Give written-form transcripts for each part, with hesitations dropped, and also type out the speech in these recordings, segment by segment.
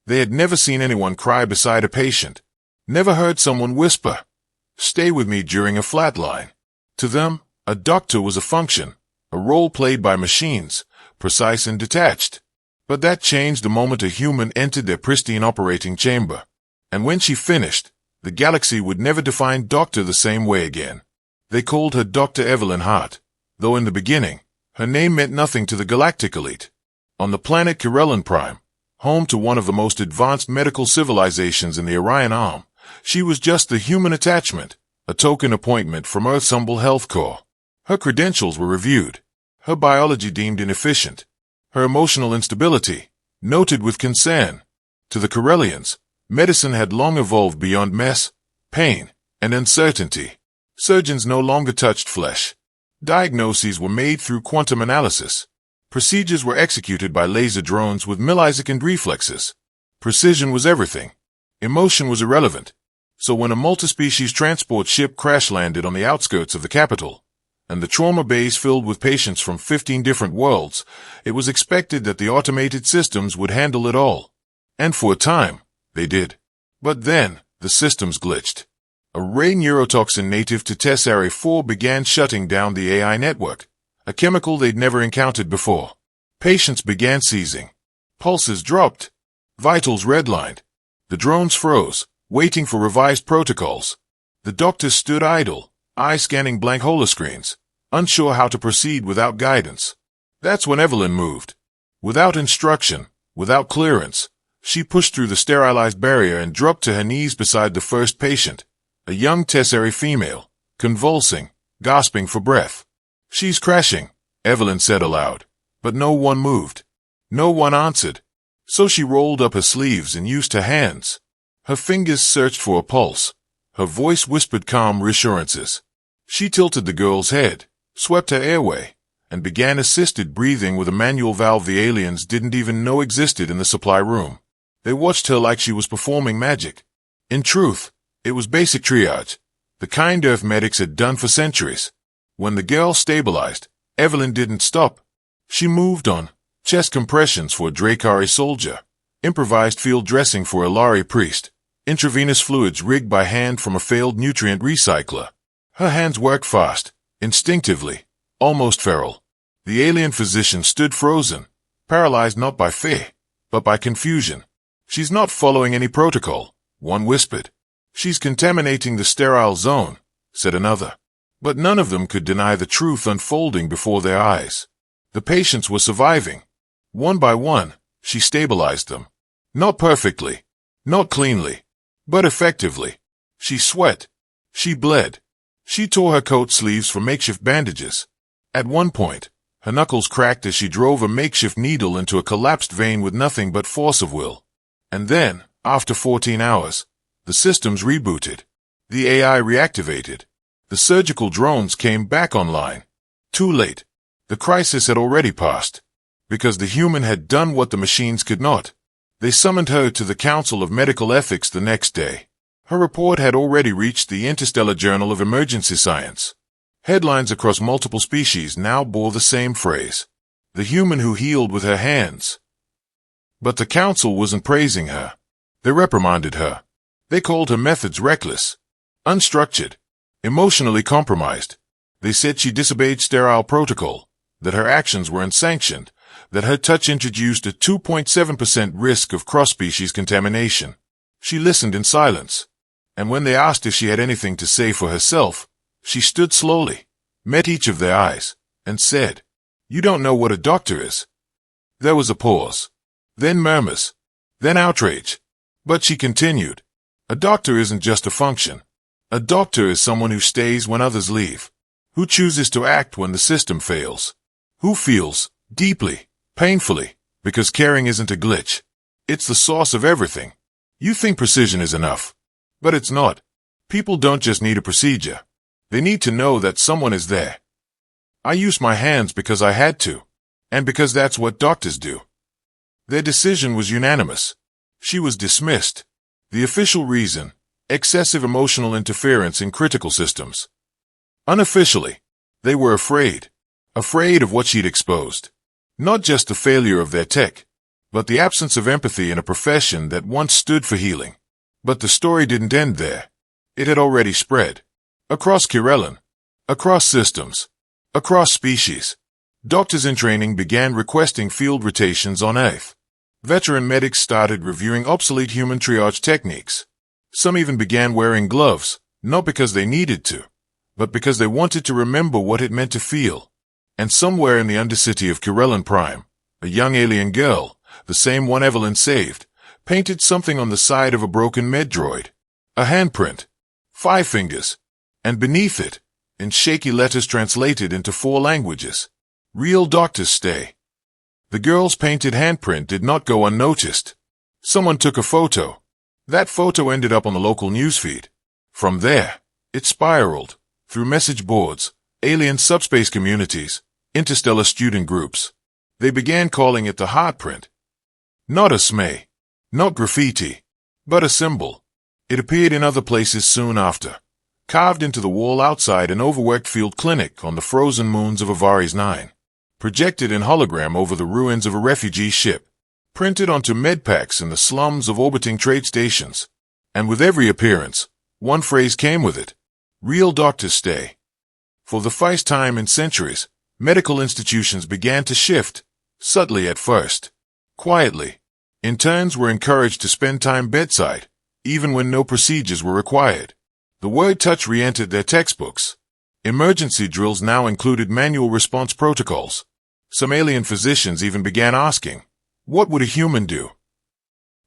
They had never seen anyone cry beside a patient, never heard someone whisper, "Stay with me," during a flatline. To them, a doctor was a function, a role played by machines, precise and detached. But that changed the moment a human entered their pristine operating chamber. And when she finished, the galaxy would never define Doctor the same way again. They called her Dr. Evelyn Hart, though in the beginning, her name meant nothing to the galactic elite. On the planet Kirellan Prime, home to one of the most advanced medical civilizations in the Orion Arm, she was just the human attachment, a token appointment from Earth's humble health corps. Her credentials were reviewed, her biology deemed inefficient, her emotional instability noted with concern. To the Kirellians, medicine had long evolved beyond mess, pain, and uncertainty. Surgeons no longer touched flesh. Diagnoses were made through quantum analysis. Procedures were executed by laser drones with millisecond reflexes. Precision was everything. Emotion was irrelevant. So when a multi-species transport ship crash-landed on the outskirts of the capital, and the trauma bays filled with patients from 15 different worlds, it was expected that the automated systems would handle it all. And for a time, they did. But then, the systems glitched. A ray neurotoxin native to Tesserae 4 began shutting down the AI network, a chemical they'd never encountered before. Patients began seizing. Pulses dropped. Vitals redlined. The drones froze, waiting for revised protocols. The doctors stood idle, eyes scanning blank holoscreens, unsure how to proceed without guidance. That's when Evelyn moved. Without instruction, without clearance, she pushed through the sterilized barrier and dropped to her knees beside the first patient, a young Tesserae female, convulsing, gasping for breath. "She's crashing," Evelyn said aloud, but no one moved. No one answered. So she rolled up her sleeves and used her hands. Her fingers searched for a pulse. Her voice whispered calm reassurances. She tilted the girl's head, swept her airway, and began assisted breathing with a manual valve the aliens didn't even know existed in the supply room. They watched her like she was performing magic. In truth, it was basic triage, the kind Earth medics had done for centuries. When the girl stabilized, Evelyn didn't stop. She moved on. Chest compressions for a Dracari soldier, improvised field dressing for a Lari priest, intravenous fluids rigged by hand from a failed nutrient recycler. Her hands worked fast, instinctively, almost feral. The alien physician stood frozen, paralyzed not by fear, but by confusion. "She's not following any protocol," one whispered. "She's contaminating the sterile zone," said another. But none of them could deny the truth unfolding before their eyes. The patients were surviving. One by one, she stabilized them. Not perfectly, not cleanly, but effectively. She sweat. She bled. She tore her coat sleeves for makeshift bandages. At one point, her knuckles cracked as she drove a makeshift needle into a collapsed vein with nothing but force of will. And then, after 14 hours, the systems rebooted. The AI reactivated. The surgical drones came back online. Too late. The crisis had already passed. Because the human had done what the machines could not. They summoned her to the Council of Medical Ethics the next day. Her report had already reached the Interstellar Journal of Emergency Science. Headlines across multiple species now bore the same phrase. The human who healed with her hands. But the council wasn't praising her. They reprimanded her. They called her methods reckless, unstructured, emotionally compromised. They said she disobeyed sterile protocol, that her actions were unsanctioned, that her touch introduced a 2.7% risk of cross-species contamination. She listened in silence, and when they asked if she had anything to say for herself, she stood slowly, met each of their eyes, and said, "You don't know what a doctor is." There was a pause, then murmurs, then outrage. But she continued, "A doctor isn't just a function. A doctor is someone who stays when others leave, who chooses to act when the system fails, who feels, deeply, painfully, because caring isn't a glitch. It's the source of everything. You think precision is enough, but it's not. People don't just need a procedure. They need to know that someone is there. I used my hands because I had to, and because that's what doctors do." Their decision was unanimous. She was dismissed. The official reason, excessive emotional interference in critical systems. Unofficially, they were afraid of what she'd exposed. Not just the failure of their tech, but the absence of empathy in a profession that once stood for healing. But the story didn't end there. It had already spread. Across Kirellan, across systems, across species. Doctors in training began requesting field rotations on Earth. Veteran medics started reviewing obsolete human triage techniques. Some even began wearing gloves, not because they needed to, but because they wanted to remember what it meant to feel. And somewhere in the undercity of Kirellan Prime, a young alien girl, the same one Evelyn saved, painted something on the side of a broken med-droid. A handprint. 5 fingers. And beneath it, in shaky letters translated into 4 languages, "Real doctors stay." The girl's painted handprint did not go unnoticed. Someone took a photo. That photo ended up on the local newsfeed. From there, it spiraled, through message boards, alien subspace communities, interstellar student groups. They began calling it the Heartprint. Not a smay, not graffiti, but a symbol. It appeared in other places soon after, carved into the wall outside an overworked field clinic on the frozen moons of Avaris 9, projected in hologram over the ruins of a refugee ship, printed onto medpacks in the slums of orbiting trade stations. And with every appearance, one phrase came with it: "Real doctors stay." For the first time in centuries, medical institutions began to shift, subtly at first, quietly. Interns were encouraged to spend time bedside, even when no procedures were required. The word touch re-entered their textbooks. Emergency drills now included manual response protocols. Some alien physicians even began asking, what would a human do?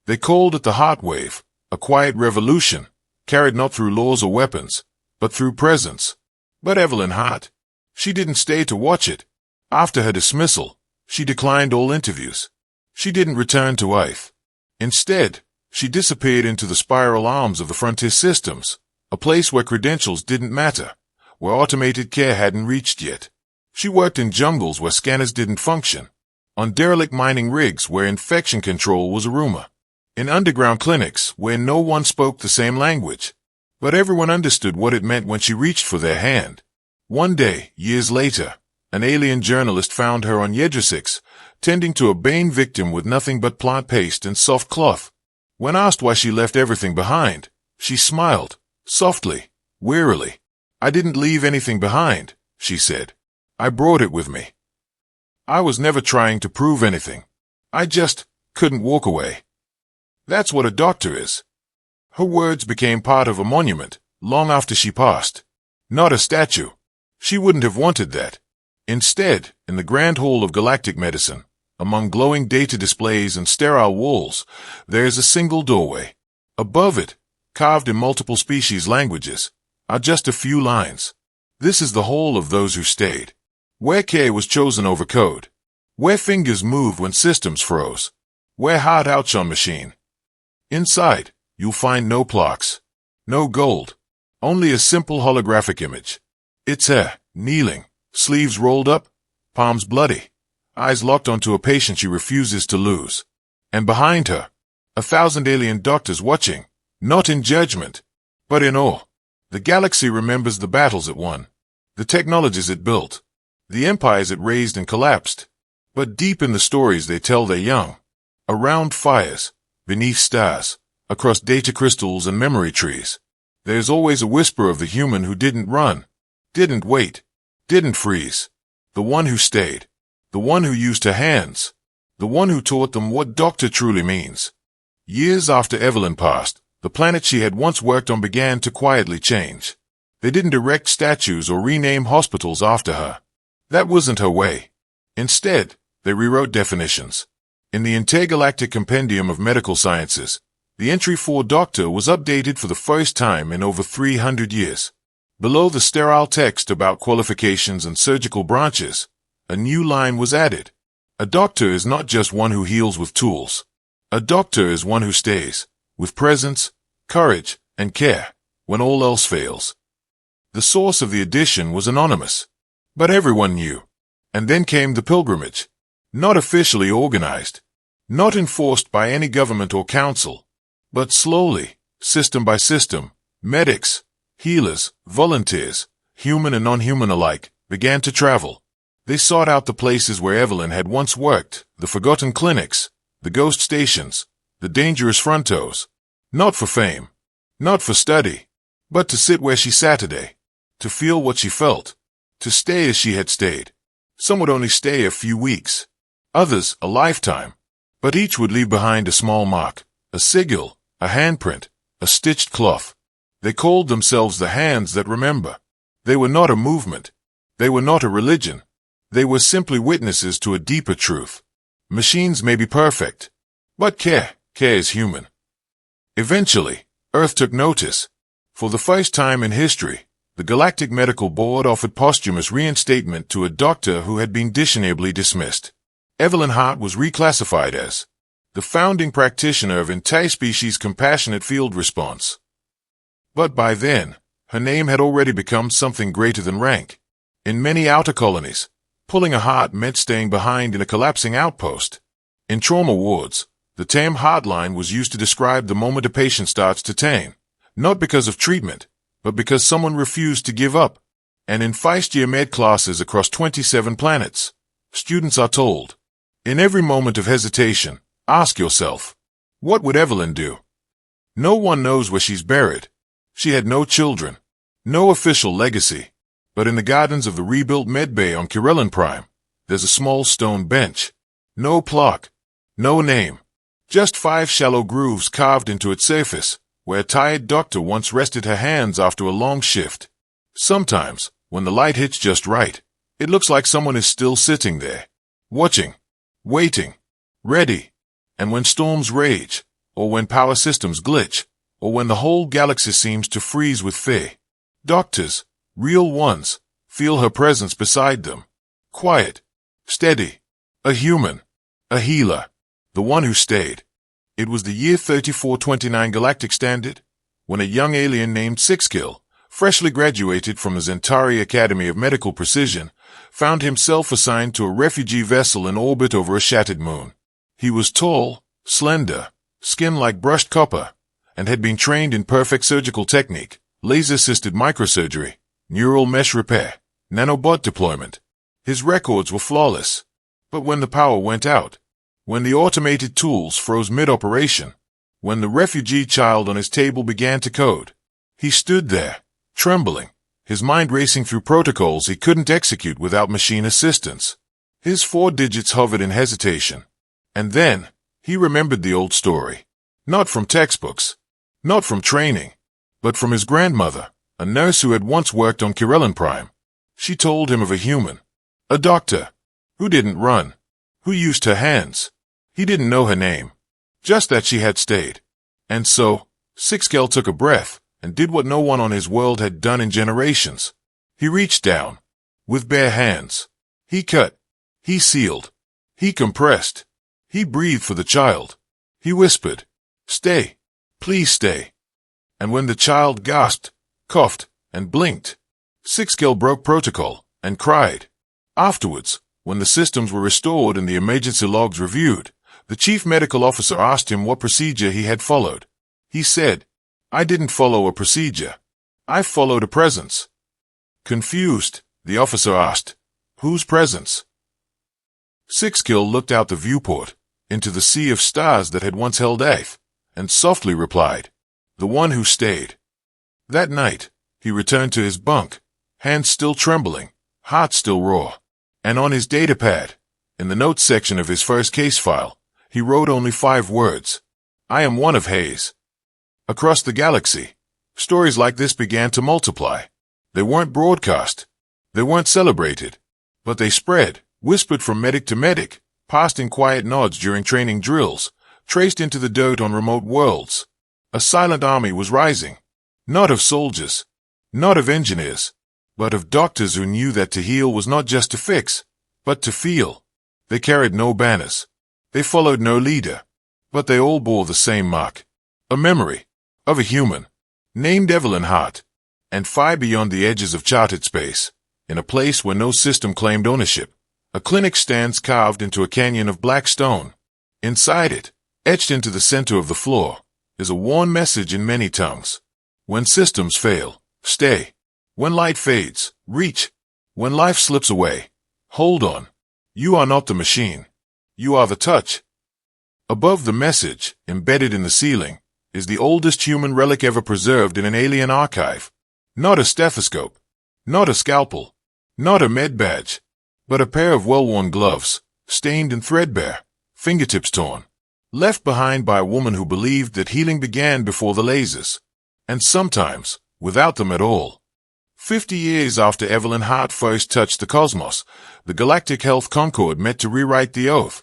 They called it the heart wave, a quiet revolution, carried not through laws or weapons, but through presence. But Evelyn Hart, she didn't stay to watch it. After her dismissal, she declined all interviews. She didn't return to Earth. Instead, she disappeared into the spiral arms of the frontier systems, a place where credentials didn't matter, where automated care hadn't reached yet. She worked in jungles where scanners didn't function, on derelict mining rigs where infection control was a rumor, in underground clinics where no one spoke the same language. But everyone understood what it meant when she reached for their hand. One day, years later, an alien journalist found her on Yedra-6, tending to a Bane victim with nothing but plant paste and soft cloth. When asked why she left everything behind, she smiled, softly, wearily. "I didn't leave anything behind," she said. "I brought it with me. I was never trying to prove anything. I just couldn't walk away." That's what a doctor is. Her words became part of a monument long after she passed. Not a statue. She wouldn't have wanted that. Instead, in the Grand Hall of Galactic Medicine, among glowing data displays and sterile walls, there is a single doorway. Above it, carved in multiple species languages, are just a few lines. This is the hall of those who stayed, where care was chosen over code, where fingers moved when systems froze, where heart ouch on machine. Inside, you'll find no plaques, no gold, only a simple holographic image. It's her, kneeling, sleeves rolled up, palms bloody, eyes locked onto a patient she refuses to lose. And behind her, 1,000 alien doctors watching, not in judgment, but in awe. The galaxy remembers the battles it won, the technologies it built, the empires it raised and collapsed. But deep in the stories they tell they're young, around fires, beneath stars, across data crystals and memory trees, there's always a whisper of the human who didn't run, didn't wait, didn't freeze, the one who stayed, the one who used her hands, the one who taught them what doctor truly means. Years after Evelyn passed, the planet she had once worked on began to quietly change. They didn't erect statues or rename hospitals after her. That wasn't her way. Instead, they rewrote definitions. In the Intergalactic Compendium of Medical Sciences, the entry for doctor was updated for the first time in over 300 years. Below the sterile text about qualifications and surgical branches, a new line was added. A doctor is not just one who heals with tools. A doctor is one who stays, with presence, courage, and care, when all else fails. The source of the addition was anonymous, but everyone knew. And then came the pilgrimage. Not officially organized, not enforced by any government or council, but slowly, system by system, medics, healers, volunteers, human and non-human alike, began to travel. They sought out the places where Evelyn had once worked, the forgotten clinics, the ghost stations, the dangerous frontos. Not for fame, not for study, but to sit where she sat today, to feel what she felt, to stay as she had stayed. Some would only stay a few weeks, others a lifetime, but each would leave behind a small mark, a sigil, a handprint, a stitched cloth. They called themselves the hands that remember. They were not a movement. They were not a religion. They were simply witnesses to a deeper truth. Machines may be perfect, but care is human. Eventually, Earth took notice. For the first time in history, the Galactic Medical Board offered posthumous reinstatement to a doctor who had been dishonorably dismissed. Evelyn Hart was reclassified as the founding practitioner of interspecies compassionate field response. But by then, her name had already become something greater than rank. In many outer colonies, pulling a heart meant staying behind in a collapsing outpost. In trauma wards, the term heartline was used to describe the moment a patient starts to tame, not because of treatment, but because someone refused to give up. And in first-year med classes across 27 planets, students are told, in every moment of hesitation, ask yourself, what would Evelyn do? No one knows where she's buried. She had no children, no official legacy. But in the gardens of the rebuilt med bay on Kirellin Prime, there's a small stone bench. No plaque, no name. Just 5 shallow grooves carved into its surface, where a tired doctor once rested her hands after a long shift. Sometimes, when the light hits just right, it looks like someone is still sitting there, watching, waiting, ready. And when storms rage, or when power systems glitch, or when the whole galaxy seems to freeze with fear, doctors, real ones, feel her presence beside them. Quiet, steady, a human, a healer, the one who stayed. It was the year 3429 Galactic Standard, when a young alien named Sixkill, freshly graduated from the Zentari Academy of Medical Precision, found himself assigned to a refugee vessel in orbit over a shattered moon. He was tall, slender, skin like brushed copper, and had been trained in perfect surgical technique, laser-assisted microsurgery, neural mesh repair, nanobot deployment. His records were flawless. But when the power went out, when the automated tools froze mid-operation, when the refugee child on his table began to code, he stood there, trembling, his mind racing through protocols he couldn't execute without machine assistance. His 4 digits hovered in hesitation. And then, he remembered the old story. Not from textbooks, not from training, but from his grandmother, a nurse who had once worked on Kirellin Prime. She told him of a human, a doctor, who didn't run, who used her hands. He didn't know her name, just that she had stayed. And so, Sixkill took a breath and did what no one on his world had done in generations. He reached down, with bare hands. He cut, he sealed, he compressed, he breathed for the child. He whispered, "Stay, please stay." And when the child gasped, coughed, and blinked, Sixkill broke protocol and cried. Afterwards, when the systems were restored and the emergency logs reviewed, the chief medical officer asked him what procedure he had followed. He said, "I didn't follow a procedure. I followed a presence." Confused, the officer asked, "Whose presence?" Sixkill looked out the viewport, into the sea of stars that had once held Earth, and softly replied, "The one who stayed." That night, he returned to his bunk, hands still trembling, heart still raw. And on his datapad, in the notes section of his first case file, he wrote only 5 words. "I am one of Hayes." Across the galaxy, stories like this began to multiply. They weren't broadcast. They weren't celebrated. But they spread, whispered from medic to medic, passed in quiet nods during training drills, traced into the dirt on remote worlds. A silent army was rising. Not of soldiers, not of engineers, but of doctors who knew that to heal was not just to fix, but to feel. They carried no banners. They followed no leader. But they all bore the same mark. A memory of a human, named Evelyn Hart, and far beyond the edges of charted space, in a place where no system claimed ownership, a clinic stands carved into a canyon of black stone. Inside it, etched into the center of the floor, is a worn message in many tongues. When systems fail, stay. When light fades, reach. When life slips away, hold on. You are not the machine. You are the touch. Above the message, embedded in the ceiling, is the oldest human relic ever preserved in an alien archive. Not a stethoscope, not a scalpel, not a med badge, but a pair of well-worn gloves, stained and threadbare, fingertips torn, left behind by a woman who believed that healing began before the lasers, and sometimes without them at all. 50 years after Evelyn Hart first touched the cosmos, the Galactic Health Concord met to rewrite the oath,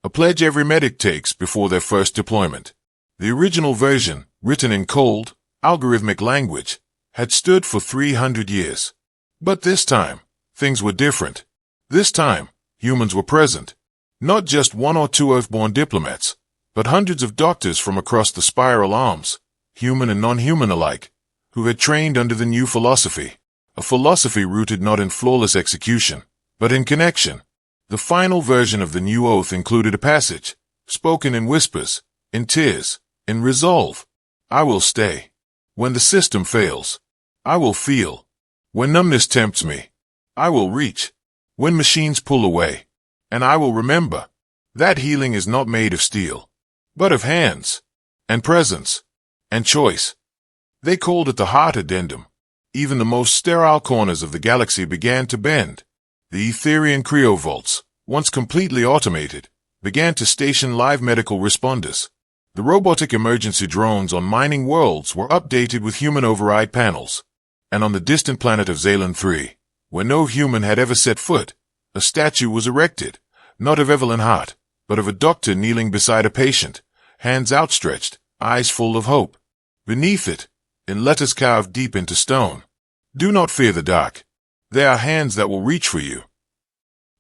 a pledge every medic takes before their first deployment. The original version, written in cold, algorithmic language, had stood for 300 years. But this time, things were different. This time, humans were present. Not just one or two Earth-born diplomats, but hundreds of doctors from across the spiral arms, human and non-human alike, who had trained under the new philosophy, a philosophy rooted not in flawless execution, but in connection. The final version of the new oath included a passage, spoken in whispers, in tears, in resolve. I will stay. When the system fails, I will feel. When numbness tempts me, I will reach. When machines pull away, and I will remember. That healing is not made of steel, but of hands, and presence, and choice. They called it the Heart Addendum. Even the most sterile corners of the galaxy began to bend. The Etherian cryovaults, once completely automated, began to station live medical responders. The robotic emergency drones on mining worlds were updated with human override panels. And on the distant planet of Zalon 3, where no human had ever set foot, a statue was erected, not of Evelyn Hart, but of a doctor kneeling beside a patient, hands outstretched, eyes full of hope. Beneath it, in letters carved deep into stone, do not fear the dark. There are hands that will reach for you.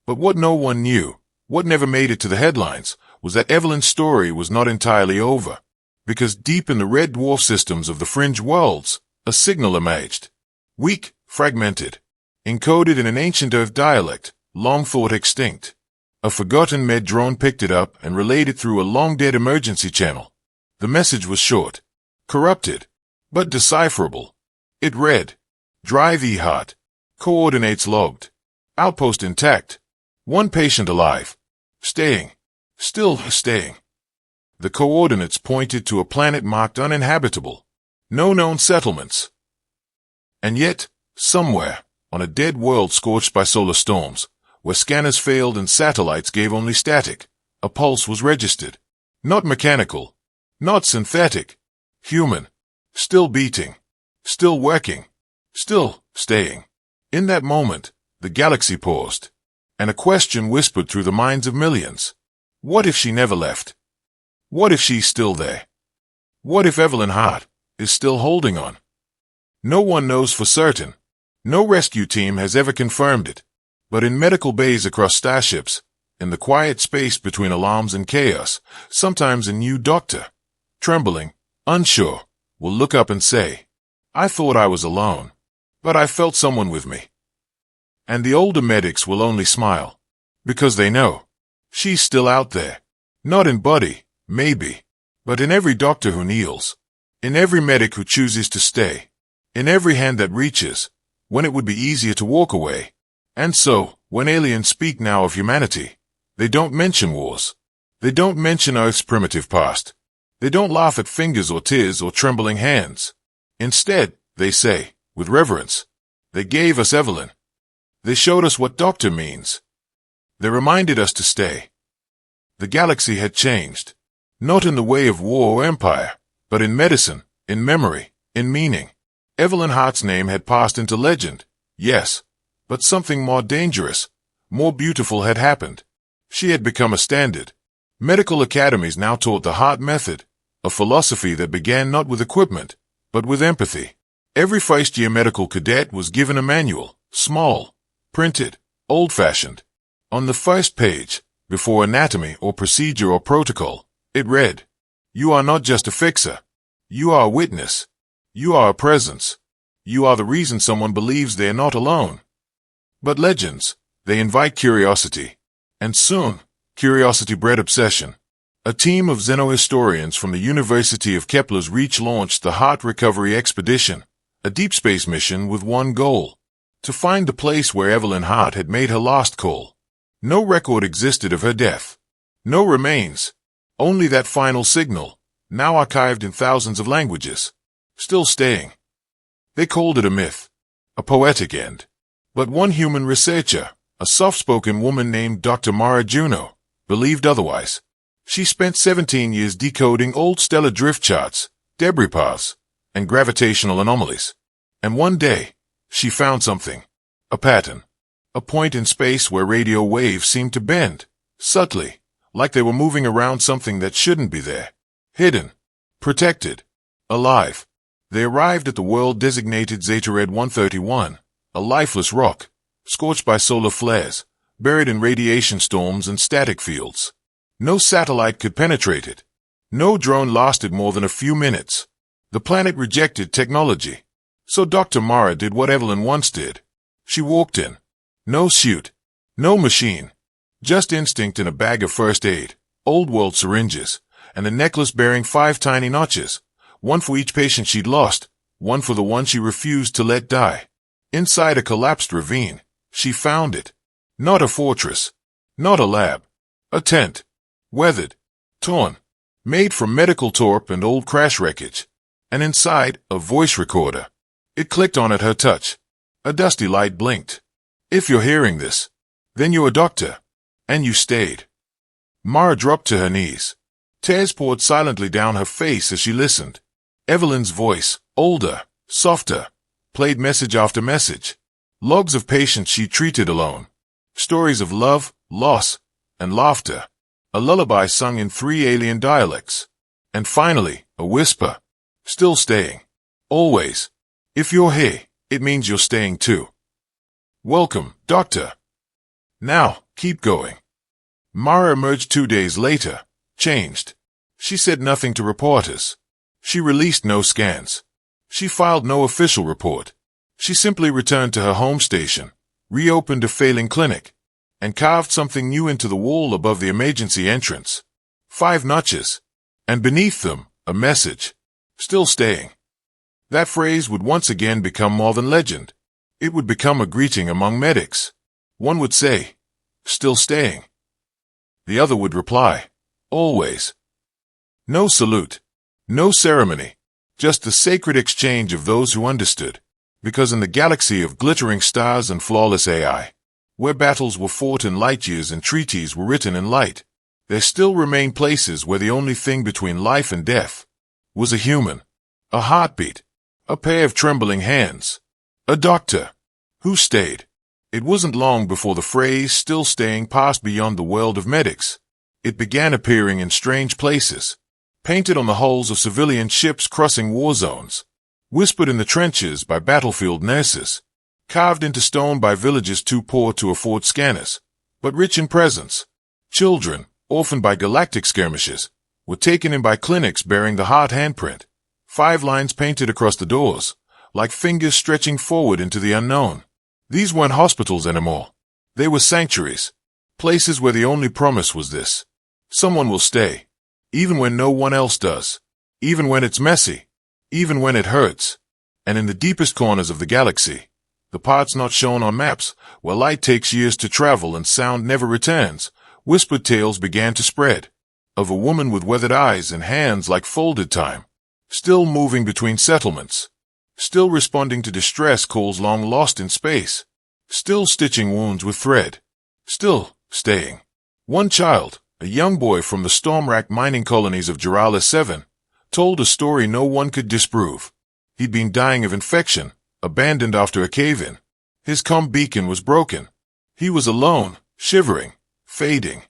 But what no one knew, what never made it to the headlines, was that Evelyn's story was not entirely over. Because deep in the red dwarf systems of the fringe worlds, a signal emerged. Weak, fragmented, encoded in an ancient Earth dialect, long thought extinct. A forgotten med drone picked it up and relayed it through a long-dead emergency channel. The message was short, corrupted, but decipherable. It read, Drive E-Heart, coordinates logged, outpost intact, one patient alive, staying, still staying. The coordinates pointed to a planet marked uninhabitable, no known settlements. And yet, somewhere, on a dead world scorched by solar storms, where scanners failed and satellites gave only static, a pulse was registered. Not mechanical, not synthetic, human, still beating, still working, still staying. In that moment, the galaxy paused, and a question whispered through the minds of millions. What if she never left? What if she's still there? What if Evelyn Hart is still holding on? No one knows for certain. No rescue team has ever confirmed it. But in medical bays across starships, in the quiet space between alarms and chaos, sometimes a new doctor, trembling, unsure, will look up and say, I thought I was alone, but I felt someone with me. And the older medics will only smile, because they know, she's still out there. Not in body, maybe, but in every doctor who kneels, in every medic who chooses to stay, in every hand that reaches, when it would be easier to walk away. And so, when aliens speak now of humanity, they don't mention wars. They don't mention Earth's primitive past. They don't laugh at fingers or tears or trembling hands. Instead, they say, with reverence, they gave us Evelyn. They showed us what doctor means. They reminded us to stay. The galaxy had changed, not in the way of war or empire, but in medicine, in memory, in meaning. Evelyn Hart's name had passed into legend, yes, but something more dangerous, more beautiful had happened. She had become a standard. Medical academies now taught the Hart method, a philosophy that began not with equipment, but with empathy. Every first-year medical cadet was given a manual, small, printed, old-fashioned. On the first page, before anatomy or procedure or protocol, it read, You are not just a fixer. You are a witness. You are a presence. You are the reason someone believes they are not alone. But legends, they invite curiosity. And soon, curiosity bred obsession. A team of xenohistorians from the University of Kepler's Reach launched the Hart Recovery Expedition, a deep space mission with one goal: to find the place where Evelyn Hart had made her last call. No record existed of her death. No remains. Only that final signal, now archived in thousands of languages. Still staying. They called it a myth. A poetic end. But one human researcher, a soft-spoken woman named Dr. Mara Juno, believed otherwise. She spent 17 years decoding old stellar drift charts, debris paths, and gravitational anomalies. And one day, she found something. A pattern. A point in space where radio waves seemed to bend, subtly, like they were moving around something that shouldn't be there. Hidden. Protected. Alive. They arrived at the world-designated Zeta Red 131, a lifeless rock, scorched by solar flares, buried in radiation storms and static fields. No satellite could penetrate it. No drone lasted more than a few minutes. The planet rejected technology. So Dr. Mara did what Evelyn once did. She walked in. No suit. No machine. Just instinct and a bag of first aid, old-world syringes, and a necklace bearing 5 tiny notches. One for each patient she'd lost, one for the one she refused to let die. Inside a collapsed ravine, she found it. Not a fortress. Not a lab. A tent. Weathered. Torn. Made from medical torp and old crash wreckage. And inside, a voice recorder. It clicked on at her touch. A dusty light blinked. If you're hearing this, then you're a doctor. And you stayed. Mara dropped to her knees. Tears poured silently down her face as she listened. Evelyn's voice, older, softer, played message after message. Logs of patients she treated alone. Stories of love, loss, and laughter. A lullaby sung in 3 alien dialects. And finally, a whisper. Still staying. Always. If you're here, it means you're staying too. Welcome, Doctor. Now, keep going. Mara emerged 2 days later, changed. She said nothing to reporters. She released no scans. She filed no official report. She simply returned to her home station, reopened a failing clinic, and carved something new into the wall above the emergency entrance. 5 notches. And beneath them, a message. Still staying. That phrase would once again become more than legend. It would become a greeting among medics. One would say, still staying. The other would reply, always. No salute. No ceremony, just the sacred exchange of those who understood, because in the galaxy of glittering stars and flawless AI, where battles were fought in light years and treaties were written in light, there still remain places where the only thing between life and death was a human, a heartbeat, a pair of trembling hands, a doctor who stayed. It wasn't long before the phrase still staying passed beyond the world of medics. It began appearing in strange places. Painted on the hulls of civilian ships crossing war zones, whispered in the trenches by battlefield nurses, carved into stone by villages too poor to afford scanners, but rich in presence. Children, orphaned by galactic skirmishes, were taken in by clinics bearing the heart handprint, 5 lines painted across the doors, like fingers stretching forward into the unknown. These weren't hospitals anymore. They were sanctuaries, places where the only promise was this. Someone will stay. Even when no one else does. Even when it's messy. Even when it hurts. And in the deepest corners of the galaxy, the parts not shown on maps, where light takes years to travel and sound never returns, whispered tales began to spread. Of a woman with weathered eyes and hands like folded time. Still moving between settlements. Still responding to distress calls long lost in space. Still stitching wounds with thread. Still staying. One child, a young boy from the storm-racked mining colonies of Juralis 7, told a story no one could disprove. He'd been dying of infection, abandoned after a cave-in. His comm beacon was broken. He was alone, shivering, fading.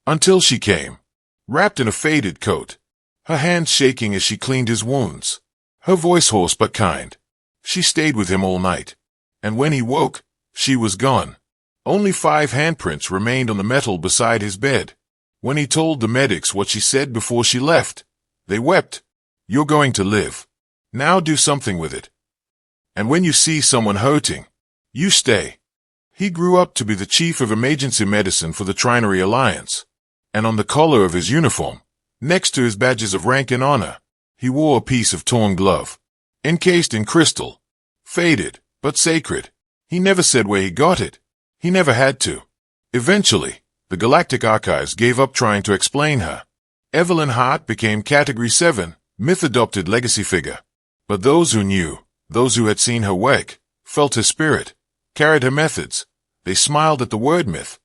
Until she came, wrapped in a faded coat, her hands shaking as she cleaned his wounds. Her voice hoarse but kind. She stayed with him all night. And when he woke, she was gone. Only 5 handprints remained on the metal beside his bed. When he told the medics what she said before she left, they wept. You're going to live. Now do something with it. And when you see someone hurting, you stay. He grew up to be the chief of emergency medicine for the Trinary Alliance. And on the collar of his uniform, next to his badges of rank and honor, he wore a piece of torn glove, encased in crystal, faded, but sacred. He never said where he got it. He never had to. Eventually, the Galactic Archives gave up trying to explain her. Evelyn Hart became Category 7, myth-adopted legacy figure. But those who knew, those who had seen her work, felt her spirit, carried her methods, they smiled at the word myth.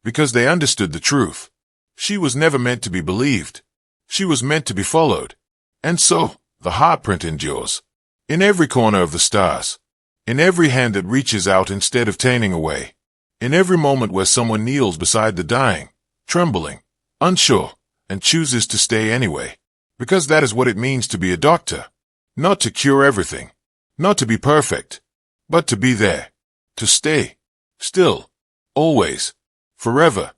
Because they understood the truth. She was never meant to be believed. She was meant to be followed. And so, the heartprint endures. In every corner of the stars. In every hand that reaches out instead of turning away. In every moment where someone kneels beside the dying, trembling, unsure, and chooses to stay anyway. Because that is what it means to be a doctor. Not to cure everything. Not to be perfect. But to be there. To stay. Still. Always. Forever.